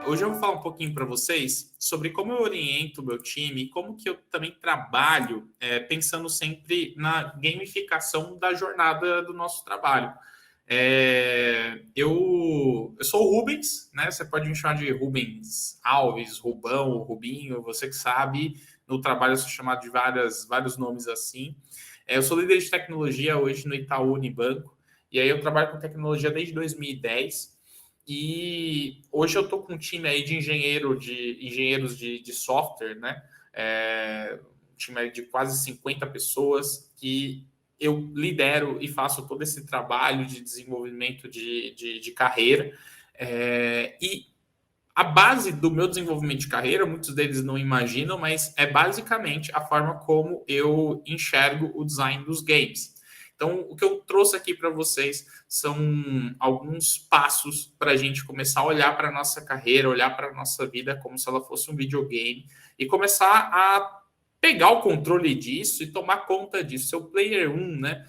Hoje eu vou falar um pouquinho para vocês sobre como eu oriento o meu time, como que eu também trabalho pensando sempre na gamificação da jornada do nosso trabalho. Eu sou o Rubens, né? Você pode me chamar de Rubens Alves, Rubão, Rubinho, você que sabe. No trabalho eu sou chamado de vários nomes assim. Eu sou líder de tecnologia hoje no Itaú Unibanco, e aí eu trabalho com tecnologia desde 2010. E hoje eu estou com um time aí de engenheiros de software, né? Um time aí de quase 50 pessoas que eu lidero e faço todo esse trabalho de desenvolvimento de carreira. E a base do meu desenvolvimento de carreira, muitos deles não imaginam, mas é basicamente a forma como eu enxergo o design dos games. Então, o que eu trouxe aqui para vocês são alguns passos para a gente começar a olhar para a nossa carreira, olhar para a nossa vida como se ela fosse um videogame e começar a pegar o controle disso e tomar conta disso. Ser o player 1, né?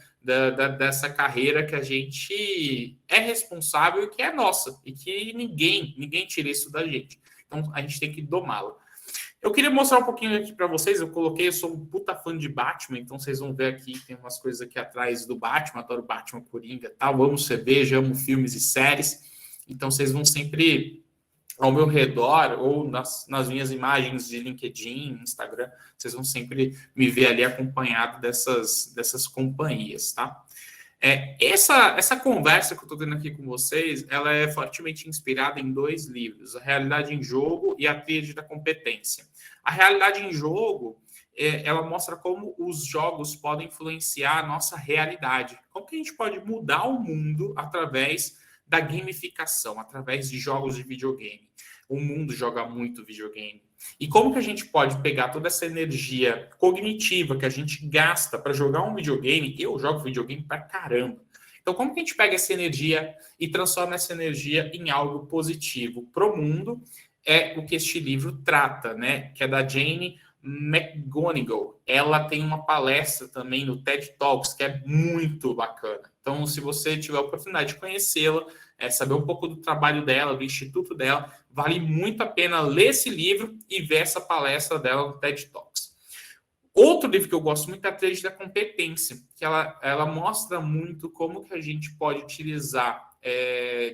Dessa carreira que a gente é responsável e que é nossa, e que ninguém tira isso da gente. Então, a gente tem que domá-la. Eu queria mostrar um pouquinho aqui para vocês. Eu sou um puta fã de Batman, então vocês vão ver aqui, tem umas coisas aqui atrás do Batman, adoro Batman, Coringa, tal. Amo cerveja, amo filmes e séries. Então vocês vão sempre ao meu redor ou nas minhas imagens de LinkedIn, Instagram, vocês vão sempre me ver ali acompanhado dessas companhias, tá? Essa conversa que eu estou tendo aqui com vocês, ela é fortemente inspirada em dois livros, A Realidade em Jogo e A Tríade da Competência. A Realidade em Jogo, ela mostra como os jogos podem influenciar a nossa realidade. Como que a gente pode mudar o mundo através da gamificação, através de jogos de videogame. O mundo joga muito videogame. E como que a gente pode pegar toda essa energia cognitiva que a gente gasta para jogar um videogame? Eu jogo videogame pra caramba. Então, como que a gente pega essa energia e transforma essa energia em algo positivo para o mundo? É o que este livro trata, né? Que é da Jane McGonigal. Ela tem uma palestra também no TED Talks que é muito bacana. Então, se você tiver a oportunidade de conhecê-la, saber um pouco do trabalho dela, do instituto dela, vale muito a pena ler esse livro e ver essa palestra dela no TED Talks. Outro livro que eu gosto muito é A Tríade da Competência, que ela mostra muito como que a gente pode utilizar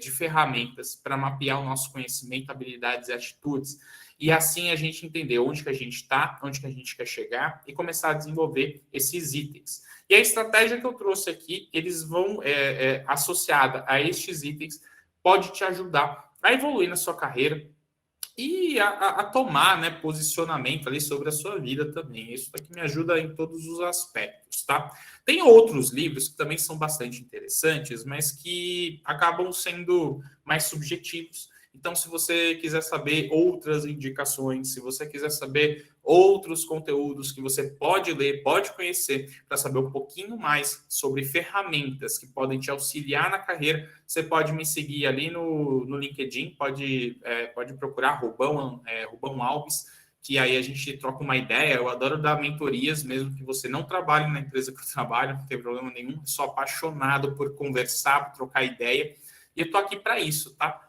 de ferramentas para mapear o nosso conhecimento, habilidades e atitudes, e assim a gente entender onde que a gente está, onde que a gente quer chegar e começar a desenvolver esses itens. E a estratégia que eu trouxe aqui, eles vão associada a estes itens, pode te ajudar a evoluir na sua carreira e a tomar, né, posicionamento ali sobre a sua vida também. Isso daqui me ajuda em todos os aspectos, tá? Tem outros livros que também são bastante interessantes, mas que acabam sendo mais subjetivos. Então, se você quiser saber outras indicações, se você quiser saber outros conteúdos que você pode ler, pode conhecer, para saber um pouquinho mais sobre ferramentas que podem te auxiliar na carreira, você pode me seguir ali no LinkedIn, pode procurar Rubão Alves, que aí a gente troca uma ideia. Eu adoro dar mentorias, mesmo que você não trabalhe na empresa que eu trabalho, não tem problema nenhum, sou apaixonado por conversar, por trocar ideia, e eu tô aqui para isso, tá?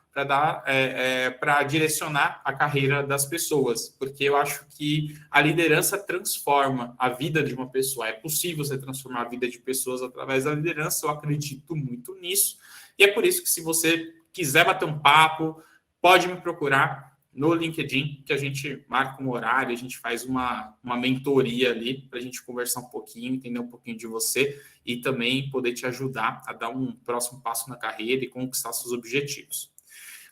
Para direcionar a carreira das pessoas, porque eu acho que a liderança transforma a vida de uma pessoa. É possível você transformar a vida de pessoas através da liderança, eu acredito muito nisso, e é por isso que, se você quiser bater um papo, pode me procurar no LinkedIn, que a gente marca um horário, a gente faz uma mentoria ali para a gente conversar um pouquinho, entender um pouquinho de você e também poder te ajudar a dar um próximo passo na carreira e conquistar seus objetivos.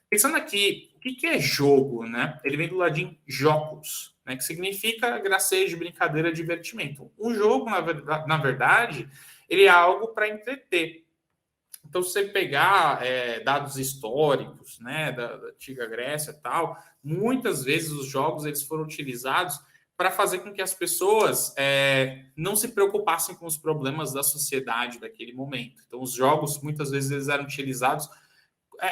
Pensando aqui, o que é jogo, né? Ele vem do latim jocos, né? Que significa gracejo, brincadeira, divertimento. O jogo, na verdade, ele é algo para entreter. Então, se você pegar dados históricos, né, da antiga Grécia e tal, muitas vezes os jogos eles foram utilizados para fazer com que as pessoas não se preocupassem com os problemas da sociedade daquele momento. Então, os jogos, muitas vezes, eles eram utilizados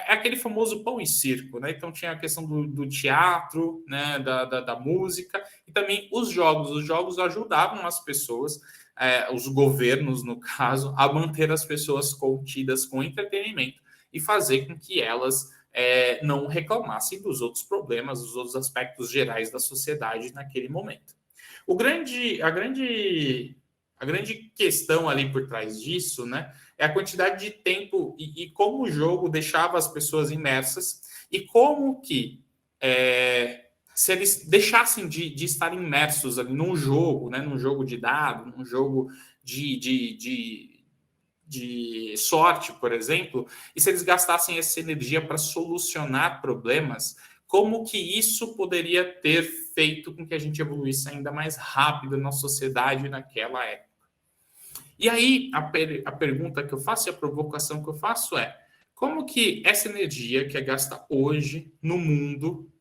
aquele famoso pão e circo, né? Então tinha a questão do teatro, né? Da música e também os jogos. Os jogos ajudavam as pessoas, os governos, no caso, a manter as pessoas contidas com entretenimento e fazer com que elas não reclamassem dos outros problemas, dos outros aspectos gerais da sociedade naquele momento. A grande questão ali por trás disso, né, é a quantidade de tempo e como o jogo deixava as pessoas imersas e como que se eles deixassem de estar imersos ali num jogo, né, num jogo de dado, num jogo de sorte, por exemplo, e se eles gastassem essa energia para solucionar problemas, como que isso poderia ter feito com que a gente evoluísse ainda mais rápido na sociedade naquela época? E aí, a pergunta que eu faço e a provocação que eu faço é: como que essa energia que é gasta hoje no mundo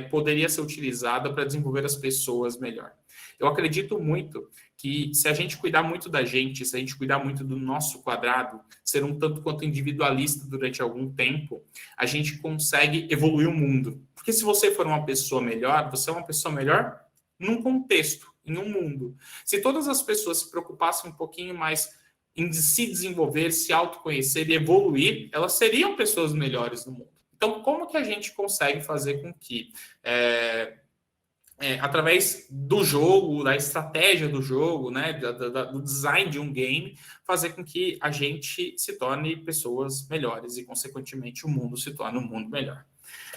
poderia ser utilizada para desenvolver as pessoas melhor? Eu acredito muito que se a gente cuidar muito da gente, se a gente cuidar muito do nosso quadrado, ser um tanto quanto individualista durante algum tempo, a gente consegue evoluir o mundo. Porque se você for uma pessoa melhor, você é uma pessoa melhor num contexto, em um mundo. Se todas as pessoas se preocupassem um pouquinho mais em se desenvolver, se autoconhecer e evoluir, elas seriam pessoas melhores no mundo. Então, como que a gente consegue fazer com que, através do jogo, da estratégia do jogo, né, do design de um game, fazer com que a gente se torne pessoas melhores e, consequentemente, o mundo se torne um mundo melhor?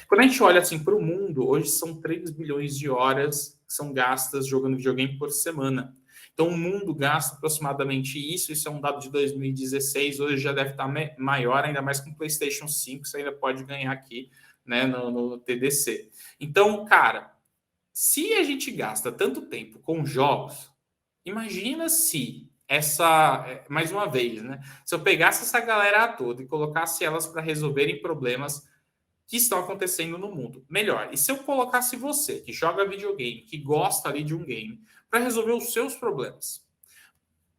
Quando a gente olha assim para o mundo, hoje são 3 bilhões de horas que são gastas jogando videogame por semana. Então, o mundo gasta aproximadamente isso é um dado de 2016, hoje já deve estar maior, ainda mais com o PlayStation 5, você ainda pode ganhar aqui, né, no TDC. Então, cara, se a gente gasta tanto tempo com jogos, imagina se mais uma vez, né, se eu pegasse essa galera toda e colocasse elas para resolverem problemas que estão acontecendo no mundo. Melhor, e se eu colocasse você, que joga videogame, que gosta ali de um game, para resolver os seus problemas?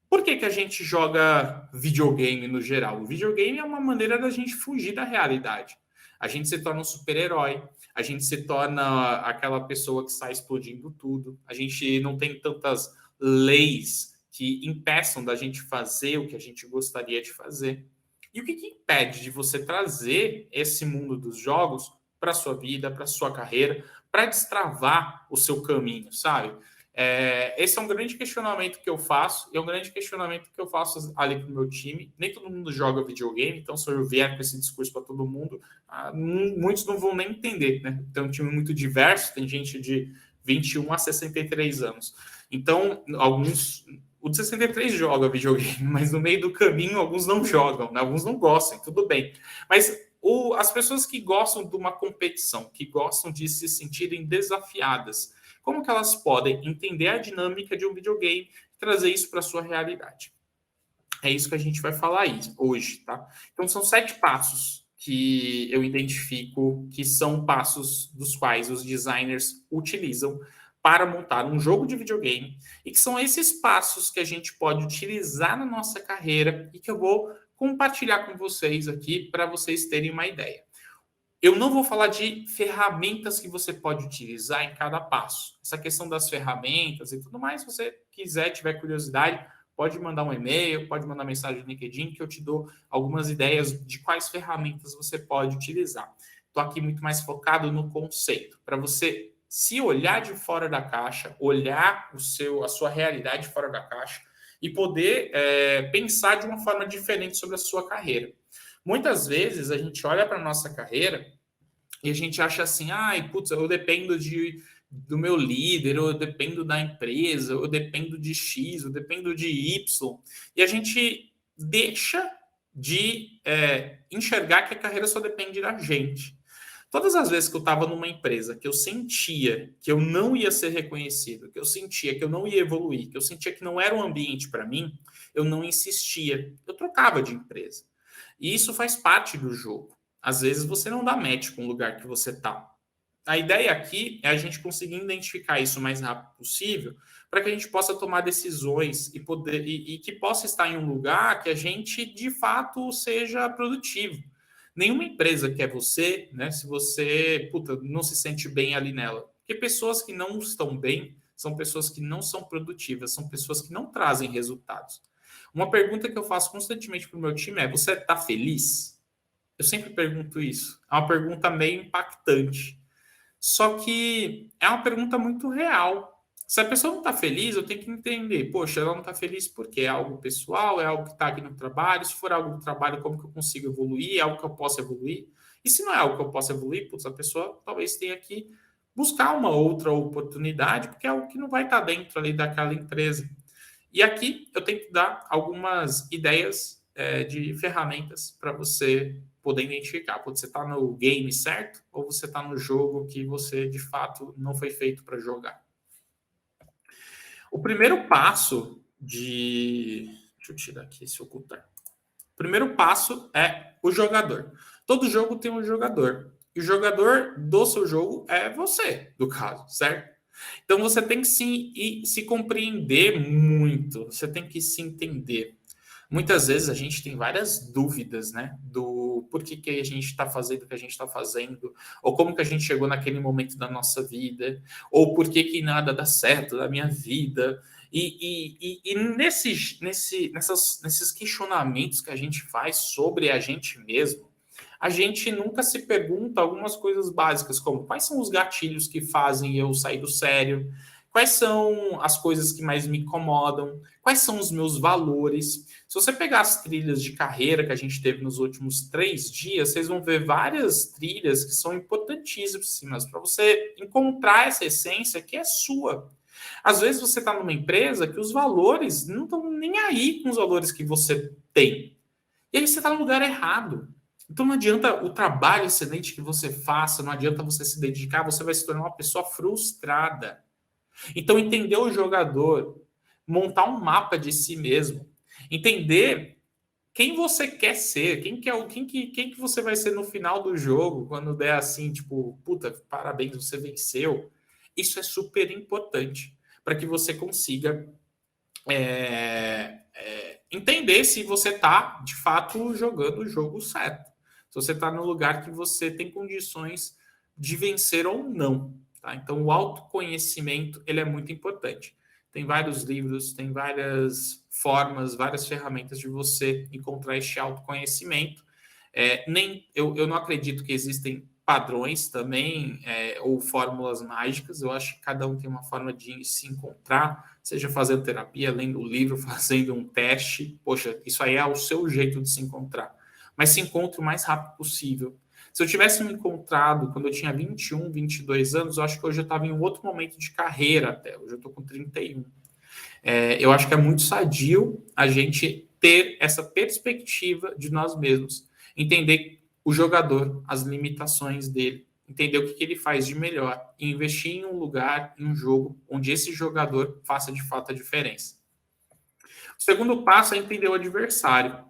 Por que a gente joga videogame no geral? O videogame é uma maneira da gente fugir da realidade. A gente se torna um super-herói, a gente se torna aquela pessoa que sai explodindo tudo, a gente não tem tantas leis que impeçam da gente fazer o que a gente gostaria de fazer. E o que impede de você trazer esse mundo dos jogos para a sua vida, para a sua carreira, para destravar o seu caminho, sabe? Esse é um grande questionamento que eu faço, e é um grande questionamento que eu faço ali para o meu time. Nem todo mundo joga videogame, então se eu vier com esse discurso para todo mundo, muitos não vão nem entender, né? Tem um time muito diverso, tem gente de 21 a 63 anos. Então, o de 63 joga videogame, mas no meio do caminho alguns não jogam, né? Alguns não gostam, tudo bem. Mas as pessoas que gostam de uma competição, que gostam de se sentirem desafiadas, como que elas podem entender a dinâmica de um videogame e trazer isso para a sua realidade? É isso que a gente vai falar hoje, tá? Então, são 7 passos que eu identifico que são passos dos quais os designers utilizam para montar um jogo de videogame e que são esses passos que a gente pode utilizar na nossa carreira e que eu vou compartilhar com vocês aqui para vocês terem uma ideia. Eu não vou falar de ferramentas que você pode utilizar em cada passo. Essa questão das ferramentas e tudo mais, se você quiser, tiver curiosidade, pode mandar um e-mail, pode mandar mensagem no LinkedIn, que eu te dou algumas ideias de quais ferramentas você pode utilizar. Estou aqui muito mais focado no conceito, para você se olhar de fora da caixa, olhar a sua realidade fora da caixa e poder pensar de uma forma diferente sobre a sua carreira. Muitas vezes a gente olha para a nossa carreira e a gente acha assim, ai, putz, eu dependo do meu líder, eu dependo da empresa, eu dependo de X, eu dependo de Y. E a gente deixa de enxergar que a carreira só depende da gente. Todas as vezes que eu estava numa empresa que eu sentia que eu não ia ser reconhecido, que eu sentia que eu não ia evoluir, que eu sentia que não era um ambiente para mim, eu não insistia, eu trocava de empresa. E isso faz parte do jogo. Às vezes você não dá match com o lugar que você está. A ideia aqui é a gente conseguir identificar isso o mais rápido possível para que a gente possa tomar decisões e que possa estar em um lugar que a gente, de fato, seja produtivo. Nenhuma empresa quer você, né, se você não se sente bem ali nela. Porque pessoas que não estão bem são pessoas que não são produtivas, são pessoas que não trazem resultados. Uma pergunta que eu faço constantemente para o meu time é: você está feliz? Eu sempre pergunto isso. É uma pergunta meio impactante. Só que é uma pergunta muito real. Se a pessoa não está feliz, eu tenho que entender. Poxa, ela não está feliz porque é algo pessoal, é algo que está aqui no trabalho. Se for algo do trabalho, como que eu consigo evoluir? É algo que eu posso evoluir? E se não é algo que eu posso evoluir, putz, a pessoa talvez tenha que buscar uma outra oportunidade, porque é algo que não vai estar dentro ali daquela empresa. E aqui eu tenho que dar algumas ideias de ferramentas para você poder identificar. Pode você está no game certo ou você está no jogo que você de fato não foi feito para jogar. O primeiro passo de. Deixa eu tirar aqui esse ocultar. O primeiro passo é o jogador. Todo jogo tem um jogador. E o jogador do seu jogo é você, do caso, certo? Então você tem que se compreender muito, você tem que se entender. Muitas vezes a gente tem várias dúvidas, né? Do porquê que a gente está fazendo o que a gente está fazendo, ou como que a gente chegou naquele momento da nossa vida, ou por que que nada dá certo na minha vida. E nesses questionamentos que a gente faz sobre a gente mesmo, a gente nunca se pergunta algumas coisas básicas, como quais são os gatilhos que fazem eu sair do sério, quais são as coisas que mais me incomodam, quais são os meus valores. Se você pegar as trilhas de carreira que a gente teve nos últimos 3 dias, vocês vão ver várias trilhas que são importantíssimas para você encontrar essa essência que é sua. Às vezes você está numa empresa que os valores não estão nem aí com os valores que você tem. E aí você está no lugar errado. Então não adianta o trabalho excelente que você faça, não adianta você se dedicar, você vai se tornar uma pessoa frustrada. Então entender o jogador, montar um mapa de si mesmo, entender quem você quer ser, quem que você vai ser no final do jogo, quando der assim, tipo, puta, parabéns, você venceu. Isso é super importante para que você consiga entender se você está, de fato, jogando o jogo certo. Se você está no lugar que você tem condições de vencer ou não. Tá? Então, o autoconhecimento ele é muito importante. Tem vários livros, tem várias formas, várias ferramentas de você encontrar este autoconhecimento. Eu não acredito que existem padrões também ou fórmulas mágicas. Eu acho que cada um tem uma forma de se encontrar, seja fazendo terapia, lendo um livro, fazendo um teste. Poxa, isso aí é o seu jeito de se encontrar. Mas se encontre o mais rápido possível. Se eu tivesse me encontrado quando eu tinha 21, 22 anos, eu acho que hoje eu estava em um outro momento de carreira até. Hoje eu estou com 31. Eu acho que é muito sadio a gente ter essa perspectiva de nós mesmos. Entender o jogador, as limitações dele, entender o que ele faz de melhor e investir em um lugar, em um jogo, onde esse jogador faça de fato a diferença. O segundo passo é entender o adversário.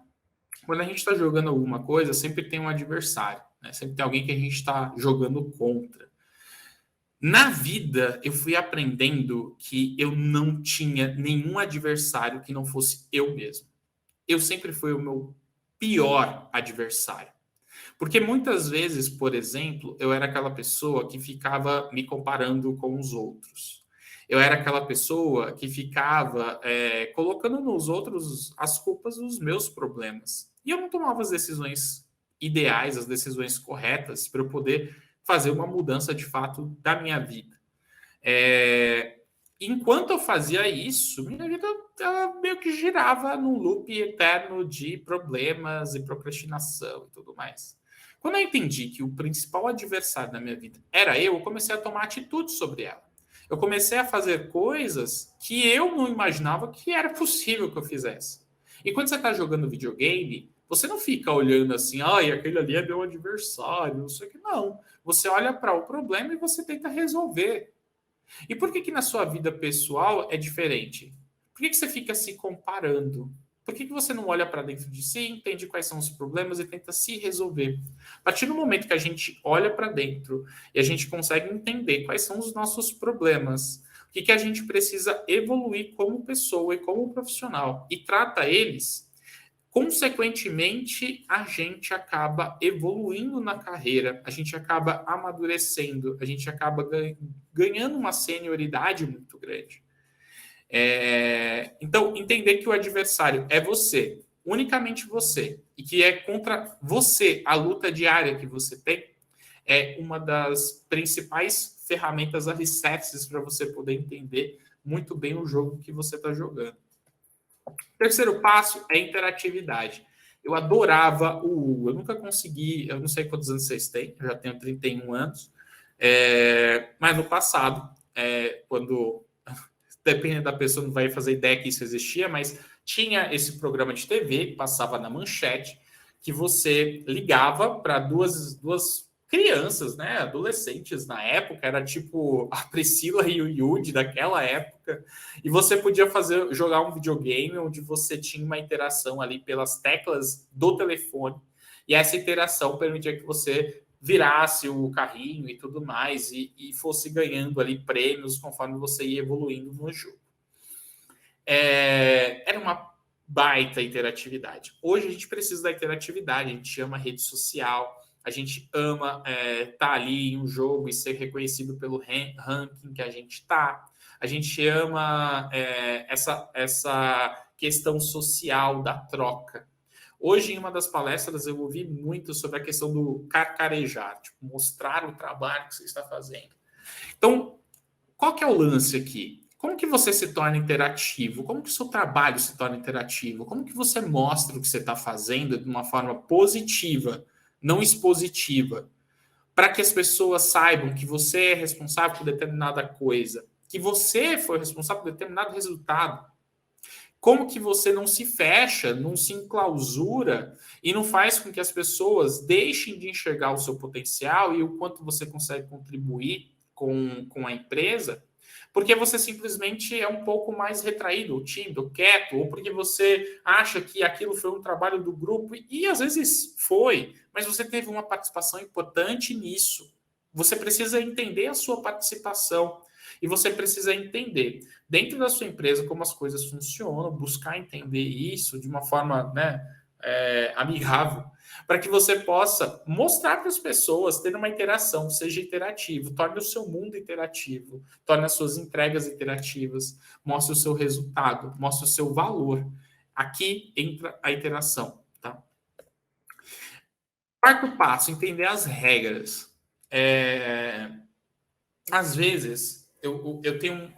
Quando a gente está jogando alguma coisa, sempre tem um adversário, né? Sempre tem alguém que a gente está jogando contra. Na vida, eu fui aprendendo que eu não tinha nenhum adversário que não fosse eu mesmo. Eu sempre fui o meu pior adversário. Porque muitas vezes, por exemplo, eu era aquela pessoa que ficava me comparando com os outros. Eu era aquela pessoa que ficava colocando nos outros as culpas dos meus problemas. E eu não tomava as decisões ideais, as decisões corretas para eu poder fazer uma mudança de fato da minha vida. Enquanto eu fazia isso, minha vida ela meio que girava num loop eterno de problemas e procrastinação e tudo mais. Quando eu entendi que o principal adversário da minha vida era eu comecei a tomar atitude sobre ela. Eu comecei a fazer coisas que eu não imaginava que era possível que eu fizesse. E quando você está jogando videogame, você não fica olhando assim, ai, aquele ali é meu adversário, não sei o que. Não. Você olha para o problema e você tenta resolver. E por que na sua vida pessoal é diferente? Por que você fica se comparando? Por que você não olha para dentro de si, entende quais são os problemas e tenta se resolver? A partir do momento que a gente olha para dentro e a gente consegue entender quais são os nossos problemas, o que a gente precisa evoluir como pessoa e como profissional e trata eles, consequentemente, a gente acaba evoluindo na carreira, a gente acaba amadurecendo, a gente acaba ganhando uma senioridade muito grande. Então, entender que o adversário é você. unicamente você, e que é contra você, a luta diária que você tem, é uma das principais ferramentas alicerces para você poder entender muito bem o jogo que você está jogando. O terceiro passo é interatividade. Eu adorava o U. Eu nunca consegui, eu não sei quantos anos vocês têm, eu já tenho 31 anos, mas no passado, quando, dependendo da pessoa, não vai fazer ideia que isso existia, mas tinha esse programa de TV que passava na manchete, que você ligava para duas crianças, né, adolescentes na época, era tipo a Priscila e o Yudi daquela época, e você podia jogar um videogame onde você tinha uma interação ali pelas teclas do telefone, e essa interação permitia que você virasse o carrinho e tudo mais, e fosse ganhando ali prêmios conforme você ia evoluindo no jogo. Era uma baita interatividade. Hoje a gente precisa da interatividade, a gente ama rede social, a gente ama estar ali em um jogo e ser reconhecido pelo ranking que a gente está. A gente ama essa questão social da troca. Hoje, em uma das palestras, eu ouvi muito sobre a questão do carcarejar, tipo, mostrar o trabalho que você está fazendo. Então, qual que é o lance aqui? Como que você se torna interativo? Como que o seu trabalho se torna interativo? Como que você mostra o que você está fazendo de uma forma positiva, não expositiva, para que as pessoas saibam que você é responsável por determinada coisa, que você foi responsável por determinado resultado? Como que você não se fecha, não se enclausura e não faz com que as pessoas deixem de enxergar o seu potencial e o quanto você consegue contribuir com a empresa, porque você simplesmente é um pouco mais retraído, ou tímido, ou quieto, ou porque você acha que aquilo foi um trabalho do grupo, e às vezes foi, mas você teve uma participação importante nisso. Você precisa entender a sua participação e você precisa entender dentro da sua empresa como as coisas funcionam, buscar entender isso de uma forma, né, amigável, para que você possa mostrar para as pessoas, ter uma interação, seja interativo, torne o seu mundo interativo, torne as suas entregas interativas, mostre o seu resultado, mostre o seu valor. Aqui entra a interação, tá? Quarto passo, entender as regras. Às vezes, eu tenho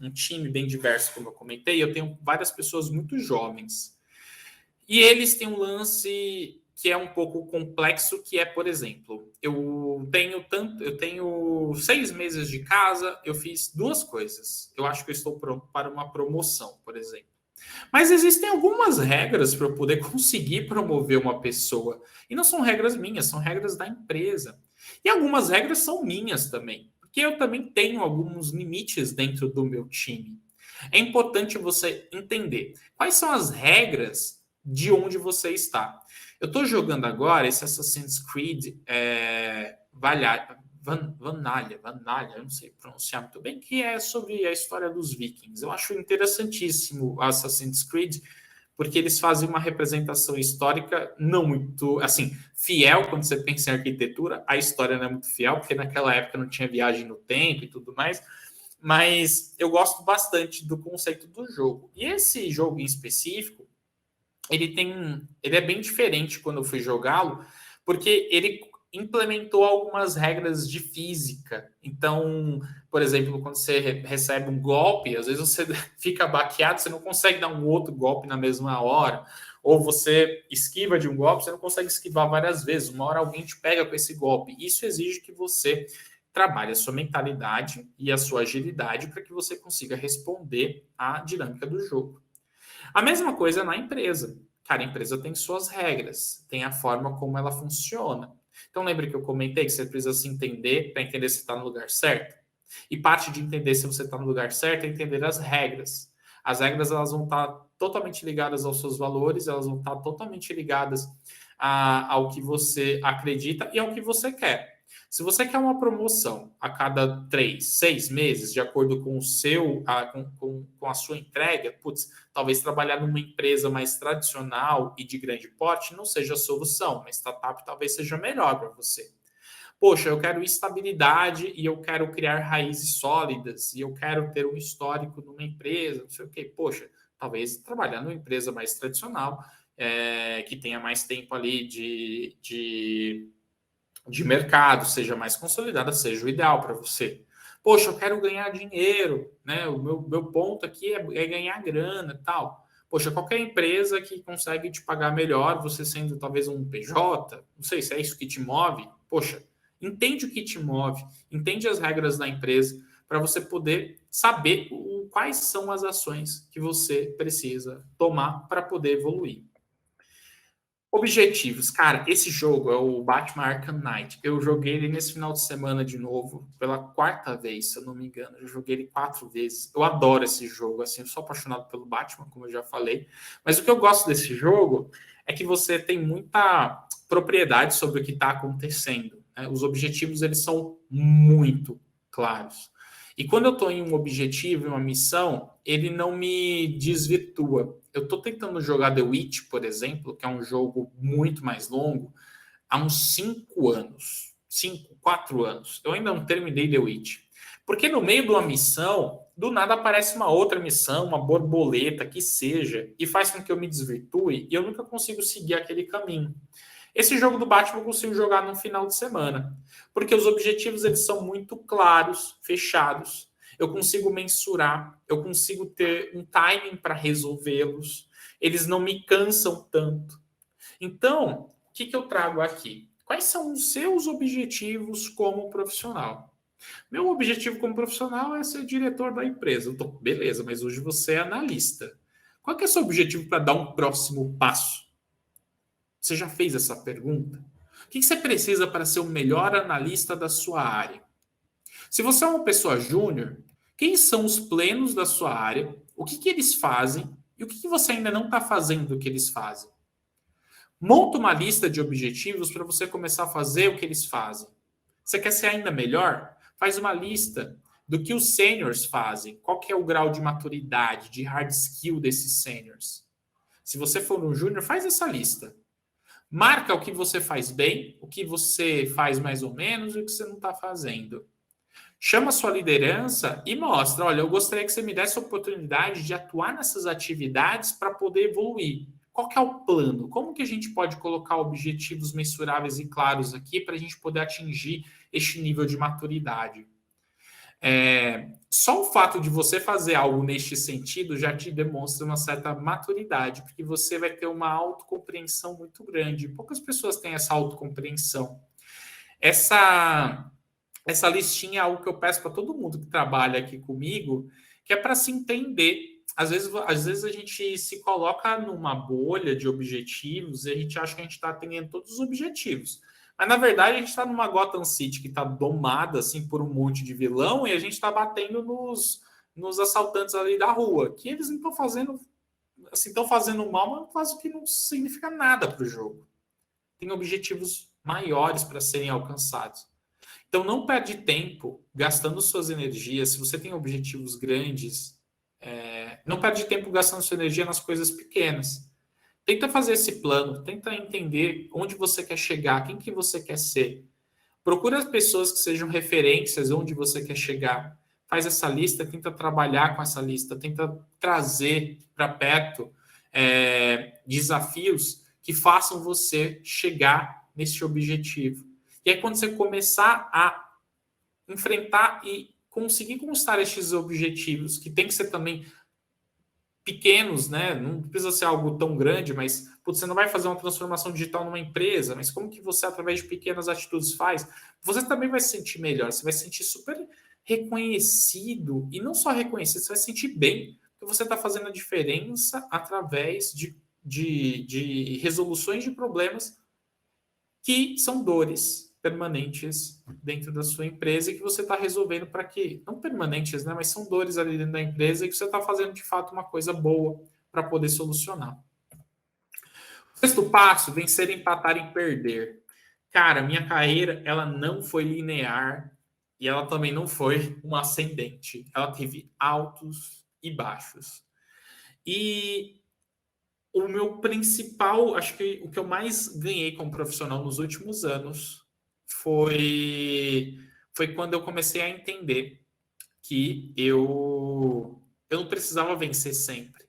um time bem diverso, como eu comentei, eu tenho várias pessoas muito jovens. E eles têm um lance que é um pouco complexo, que é, por exemplo, eu tenho 6 meses de casa, eu fiz 2 coisas. Eu acho que eu estou pronto para uma promoção, por exemplo. Mas existem algumas regras para eu poder conseguir promover uma pessoa. E não são regras minhas, são regras da empresa. E algumas regras são minhas também, porque eu também tenho alguns limites dentro do meu time. É importante você entender quais são as regras de onde você está. Eu estou jogando agora esse Assassin's Creed Valhalla, eu não sei pronunciar muito bem, que é sobre a história dos vikings. Eu acho interessantíssimo o Assassin's Creed, porque eles fazem uma representação histórica não muito, assim, fiel quando você pensa em arquitetura. A história não é muito fiel, porque naquela época não tinha viagem no tempo e tudo mais, mas eu gosto bastante do conceito do jogo. E esse jogo em específico, ele é bem diferente quando eu fui jogá-lo, porque ele implementou algumas regras de física. Então, por exemplo, quando você recebe um golpe, às vezes você fica baqueado, você não consegue dar um outro golpe na mesma hora, ou você esquiva de um golpe, você não consegue esquivar várias vezes. Uma hora alguém te pega com esse golpe. Isso exige que você trabalhe a sua mentalidade e a sua agilidade para que você consiga responder à dinâmica do jogo. A mesma coisa na empresa. Cara, a empresa tem suas regras, tem a forma como ela funciona. Então, lembra que eu comentei que você precisa se entender para entender se está no lugar certo? E parte de entender se você está no lugar certo é entender as regras. As regras elas vão estar totalmente ligadas aos seus valores, elas vão estar totalmente ligadas ao que você acredita e ao que você quer. Se você quer uma promoção a cada 3, 6 meses, de acordo com o seu, com a sua entrega, putz, talvez trabalhar numa empresa mais tradicional e de grande porte não seja a solução. Uma startup talvez seja melhor para você. Poxa, eu quero estabilidade e eu quero criar raízes sólidas e eu quero ter um histórico numa empresa, não sei o quê. Poxa, talvez trabalhar numa empresa mais tradicional que tenha mais tempo ali de mercado, seja mais consolidada, seja o ideal para você. Poxa, eu quero ganhar dinheiro, né? O meu ponto aqui é ganhar grana e tal. Poxa, qualquer empresa que consegue te pagar melhor, você sendo talvez um PJ, não sei se é isso que te move, poxa, entende o que te move, entende as regras da empresa, para você poder saber quais são as ações que você precisa tomar para poder evoluir. Objetivos. Cara, esse jogo é o Batman Arkham Knight. Eu joguei ele nesse final de semana de novo, pela quarta vez, se eu não me engano. Eu joguei ele 4 vezes. Eu adoro esse jogo, assim, eu sou apaixonado pelo Batman, como eu já falei. Mas o que eu gosto desse jogo é que você tem muita propriedade sobre o que está acontecendo, né? Os objetivos, eles são muito claros. E quando eu estou em um objetivo, em uma missão, ele não me desvirtua. Eu estou tentando jogar The Witch, por exemplo, que é um jogo muito mais longo, há uns 5 anos. 5, 4 anos. Eu ainda não terminei The Witch. Porque no meio de uma missão, do nada aparece uma outra missão, uma borboleta, que seja, e faz com que eu me desvirtue e eu nunca consigo seguir aquele caminho. Esse jogo do Batman eu consigo jogar no final de semana, porque os objetivos eles são muito claros, fechados. Eu consigo mensurar, eu consigo ter um timing para resolvê-los. Eles não me cansam tanto. Então, o que eu trago aqui? Quais são os seus objetivos como profissional? Meu objetivo como profissional é ser diretor da empresa. Beleza, mas hoje você é analista. Qual que é o seu objetivo para dar um próximo passo? Você já fez essa pergunta? O que você precisa para ser o melhor analista da sua área? Se você é uma pessoa júnior, quem são os plenos da sua área? O que eles fazem? E o que você ainda não está fazendo do que eles fazem? Monta uma lista de objetivos para você começar a fazer o que eles fazem. Você quer ser ainda melhor? Faz uma lista do que os seniors fazem. Qual que é o grau de maturidade, de hard skill desses seniors? Se você for um júnior, faz essa lista. Marca o que você faz bem, o que você faz mais ou menos e o que você não está fazendo. Chama a sua liderança e mostra, olha, eu gostaria que você me desse a oportunidade de atuar nessas atividades para poder evoluir. Qual que é o plano? Como que a gente pode colocar objetivos mensuráveis e claros aqui para a gente poder atingir este nível de maturidade? Só o fato de você fazer algo neste sentido já te demonstra uma certa maturidade, porque você vai ter uma autocompreensão muito grande. Poucas pessoas têm essa autocompreensão. Essa listinha é algo que eu peço para todo mundo que trabalha aqui comigo, que é para se entender. Às vezes a gente se coloca numa bolha de objetivos e a gente acha que a gente está atendendo todos os objetivos. Mas, na verdade, a gente está numa Gotham City que está domada assim, por um monte de vilão e a gente está batendo nos assaltantes ali da rua, que eles não estão fazendo, assim, estão fazendo mal, mas faz o que não significa nada para o jogo. Tem objetivos maiores para serem alcançados. Então, não perde tempo gastando suas energias. Se você tem objetivos grandes, não perde tempo gastando sua energia nas coisas pequenas. Tenta fazer esse plano, tenta entender onde você quer chegar, quem que você quer ser. Procura as pessoas que sejam referências onde você quer chegar. Faz essa lista, tenta trabalhar com essa lista, tenta trazer para perto desafios que façam você chegar nesse objetivo. E aí, quando você começar a enfrentar e conseguir conquistar esses objetivos, que tem que ser também pequenos, né? Não precisa ser algo tão grande, mas putz, você não vai fazer uma transformação digital numa empresa, mas como que você, através de pequenas atitudes, faz? Você também vai se sentir melhor, você vai se sentir super reconhecido, e não só reconhecido, você vai se sentir bem, porque você está fazendo a diferença através de resoluções de problemas que são dores permanentes dentro da sua empresa e que você está resolvendo para que, não permanentes, né, mas são dores ali dentro da empresa e que você está fazendo de fato uma coisa boa para poder solucionar. O sexto passo, vencer, empatar e perder. Cara, minha carreira, ela não foi linear e ela também não foi uma ascendente. Ela teve altos e baixos. E o meu principal, acho que o que eu mais ganhei como profissional nos últimos anos foi quando eu comecei a entender que eu não precisava vencer sempre.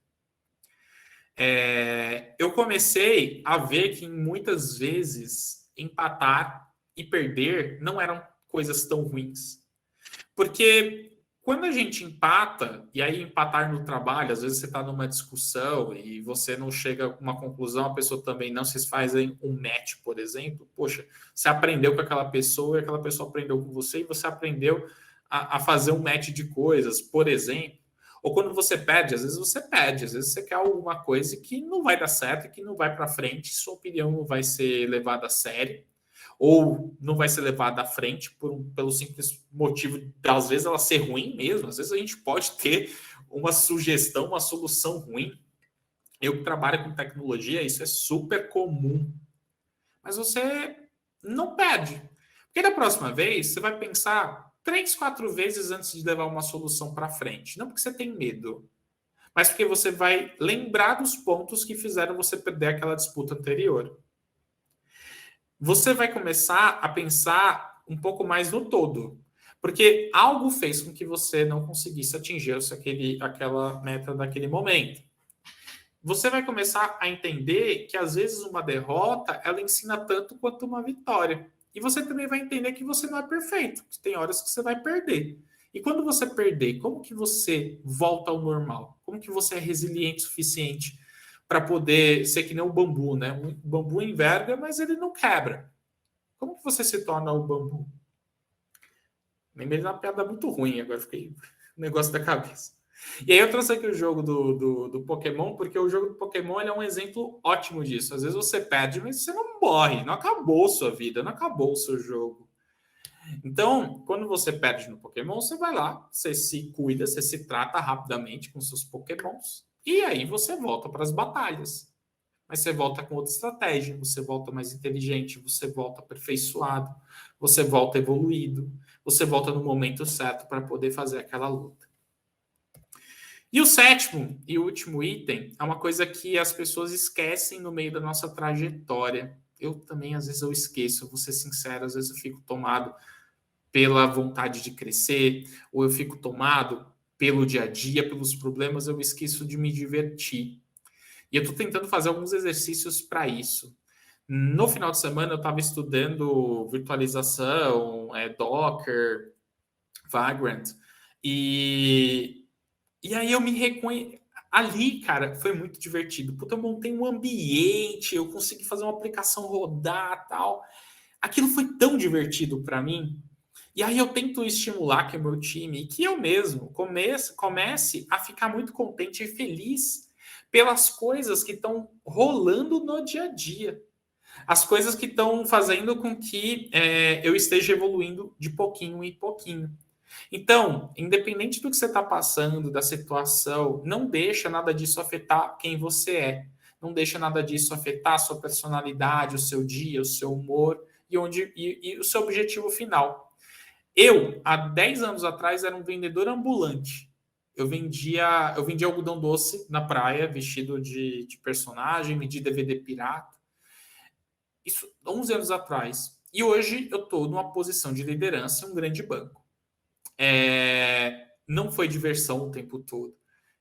Eu comecei a ver que muitas vezes empatar e perder não eram coisas tão ruins. Porque quando a gente empata, e aí empatar no trabalho, às vezes você está numa discussão e você não chega a uma conclusão, a pessoa também não, vocês fazem um match, por exemplo. Poxa, você aprendeu com aquela pessoa e aquela pessoa aprendeu com você e você aprendeu a fazer um match de coisas, por exemplo. Ou quando você pede, às vezes você pede, às vezes você quer alguma coisa que não vai dar certo, que não vai para frente, sua opinião não vai ser levada a sério ou não vai ser levada à frente pelo simples motivo de, às vezes, ela ser ruim mesmo. Às vezes a gente pode ter uma sugestão, uma solução ruim. Eu que trabalho com tecnologia, isso é super comum. Mas você não perde. Porque da próxima vez, você vai pensar 3, 4 vezes antes de levar uma solução para frente. Não porque você tem medo, mas porque você vai lembrar dos pontos que fizeram você perder aquela disputa anterior. Você vai começar a pensar um pouco mais no todo. Porque algo fez com que você não conseguisse atingir aquela meta daquele momento. Você vai começar a entender que, às vezes, uma derrota, ela ensina tanto quanto uma vitória. E você também vai entender que você não é perfeito, que tem horas que você vai perder. E quando você perder, como que você volta ao normal? Como que você é resiliente o suficiente para poder ser que nem o bambu, né? O bambu enverga, mas ele não quebra. Como que você se torna o bambu? Lembrei de uma piada muito ruim, agora fiquei um negócio da cabeça. E aí eu trouxe aqui o jogo do Pokémon, porque o jogo do Pokémon ele é um exemplo ótimo disso. Às vezes você perde, mas você não morre, não acabou sua vida, não acabou o seu jogo. Então, quando você perde no Pokémon, você vai lá, você se cuida, você se trata rapidamente com seus Pokémons, e aí você volta para as batalhas. Mas você volta com outra estratégia, você volta mais inteligente, você volta aperfeiçoado, você volta evoluído, você volta no momento certo para poder fazer aquela luta. E o sétimo e último item é uma coisa que as pessoas esquecem no meio da nossa trajetória. Eu também, às vezes, eu esqueço, vou ser sincero, às vezes eu fico tomado pela vontade de crescer, ou eu fico tomado pelo dia a dia, pelos problemas, eu esqueço de me divertir. E eu estou tentando fazer alguns exercícios para isso. No final de semana, eu estava estudando virtualização, Docker, Vagrant, e aí eu me reconheço. Ali, cara, foi muito divertido. Puta, eu montei um ambiente, eu consegui fazer uma aplicação rodar tal. Aquilo foi tão divertido para mim. E aí eu tento estimular que o meu time, e que eu mesmo comece a ficar muito contente e feliz pelas coisas que estão rolando no dia a dia. As coisas que estão fazendo com que eu esteja evoluindo de pouquinho em pouquinho. Então, independente do que você está passando, da situação, não deixa nada disso afetar quem você é. Não deixa nada disso afetar a sua personalidade, o seu dia, o seu humor e o seu objetivo final. Eu, há 10 anos atrás, era um vendedor ambulante. Eu vendia algodão doce na praia, vestido de personagem, vendia DVD pirata. Isso 11 anos atrás. E hoje eu estou numa posição de liderança em um grande banco. Não foi diversão o tempo todo.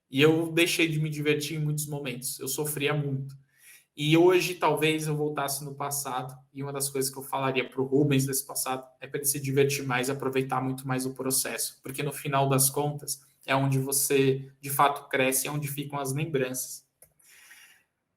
E eu deixei de me divertir em muitos momentos. Eu sofria muito. E hoje, talvez, eu voltasse no passado. E uma das coisas que eu falaria para o Rubens desse passado é para ele se divertir mais e aproveitar muito mais o processo. Porque no final das contas, é onde você, de fato, cresce, é onde ficam as lembranças.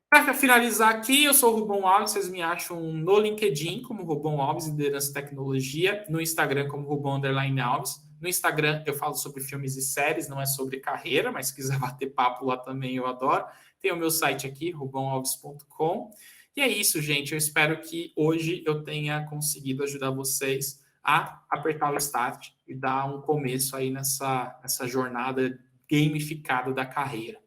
Para finalizar aqui, eu sou o Rubão Alves, vocês me acham no LinkedIn como Rubão Alves, Liderança e Tecnologia, no Instagram como Rubão_Alves. No Instagram eu falo sobre filmes e séries, não é sobre carreira, mas se quiser bater papo lá também eu adoro. Tem o meu site aqui, rubãoalves.com. E é isso, gente. Eu espero que hoje eu tenha conseguido ajudar vocês a apertar o start e dar um começo aí nessa jornada gamificada da carreira.